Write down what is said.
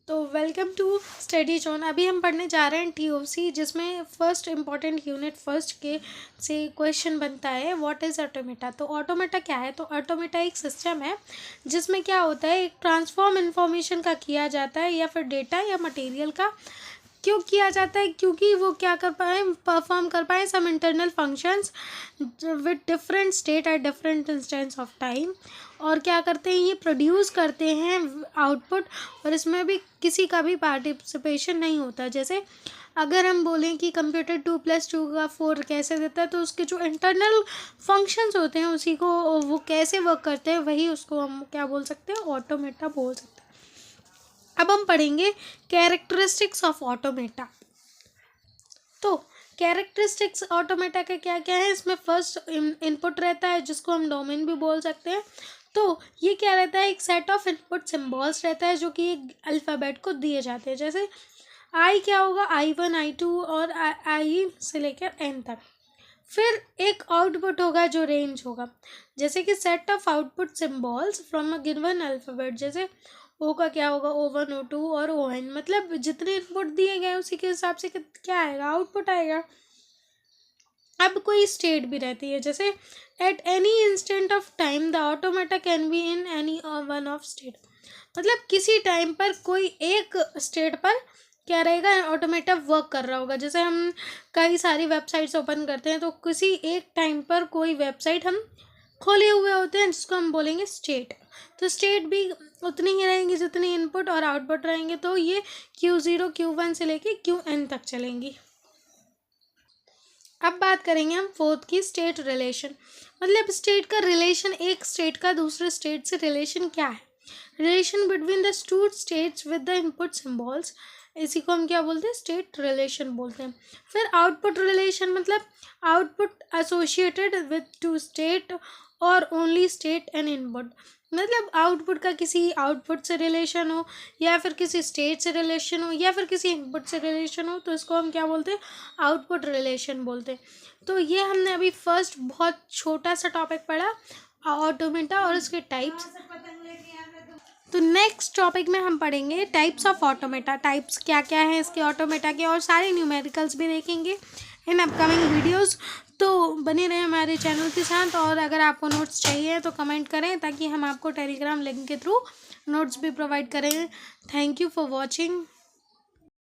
तो welcome to study zone. अभी हम पढ़ने जा रहे हैं टीओसी, जिसमें फर्स्ट इम्पॉर्टेंट यूनिट फर्स्ट के से क्वेश्चन बनता है व्हाट इज़ ऑटोमेटा। तो ऑटोमेटा क्या है? तो ऑटोमेटा एक सिस्टम है जिसमें क्या होता है, एक ट्रांसफॉर्म इन्फॉर्मेशन का किया जाता है या फिर डेटा या मटेरियल का। क्यों किया जाता है? क्योंकि वो क्या कर पाए, परफॉर्म कर पाए some internal functions with different state at different instance of time. और क्या करते हैं, ये प्रोड्यूस करते हैं आउटपुट, और इसमें भी किसी का भी पार्टिसिपेशन नहीं होता। जैसे अगर हम बोलें कि कंप्यूटर 2+2 का 4 कैसे देता है, तो उसके जो इंटरनल फंक्शंस होते हैं उसी को वो कैसे वर्क करते हैं, वही उसको हम क्या बोल सकते हैं, ऑटोमेटा बोल सकते हैं। अब हम पढ़ेंगे कैरेक्टरिस्टिक्स ऑफ ऑटोमेटा। तो कैरेक्टरिस्टिक्स ऑटोमेटा के क्या क्या है? इसमें फर्स्ट इनपुट रहता है जिसको हम डोमेन भी बोल सकते हैं। तो ये क्या रहता है, एक सेट ऑफ इनपुट सिंबल्स रहता है जो कि एक अल्फ़ाबेट को दिए जाते हैं। जैसे आई क्या होगा, I1 I2 और आई से लेकर एन तक। फिर एक आउटपुट होगा जो रेंज होगा, जैसे कि set of output symbols from a given alphabet. जैसे ओ का क्या होगा, O1 O2 और ON, मतलब जितने इनपुट दिए गए उसी के हिसाब से क्या आएगा, आउटपुट आएगा। अब कोई स्टेट भी रहती है, जैसे at any instant of time the automata can be in any one of state. मतलब किसी टाइम पर कोई एक स्टेट पर क्या रहेगा, ऑटोमेटा वर्क कर रहा होगा। जैसे हम कई सारी वेबसाइट्स ओपन करते हैं, तो किसी एक टाइम पर कोई वेबसाइट हम खोले हुए होते हैं जिसको हम बोलेंगे स्टेट। तो स्टेट भी उतनी ही रहेंगी जितनी इनपुट और आउटपुट रहेंगे। तो ये Q0 Q1 से लेके Qn तक चलेंगी। अब बात करेंगे हम फोर्थ की, स्टेट रिलेशन। मतलब स्टेट का रिलेशन, एक स्टेट का दूसरे स्टेट से रिलेशन क्या है, relation between the two states with the input symbols, इसी को हम क्या बोलते हैं, स्टेट रिलेशन बोलते हैं। फिर आउटपुट रिलेशन, मतलब output associated with two state और ओनली स्टेट एंड इनपुट। मतलब आउटपुट का किसी आउटपुट से रिलेशन हो, या फिर किसी स्टेट से रिलेशन हो, या फिर किसी इनपुट से रिलेशन हो, तो इसको हम क्या बोलते हैं, आउटपुट रिलेशन बोलते हैं। तो ये हमने अभी फर्स्ट बहुत छोटा सा टॉपिक पढ़ा, ऑटोमेटा और उसके टाइप्स। तो नेक्स्ट टॉपिक में हम पढ़ेंगे टाइप्स ऑफ ऑटोमेटा। टाइप्स क्या क्या हैं इसके ऑटोमेटा के, और सारे न्यूमेरिकल्स भी देखेंगे इन अपकमिंग वीडियोस। तो बने रहें हमारे चैनल के साथ, और अगर आपको नोट्स चाहिए तो कमेंट करें ताकि हम आपको टेलीग्राम लिंक के थ्रू नोट्स भी प्रोवाइड करें। Thank you for watching.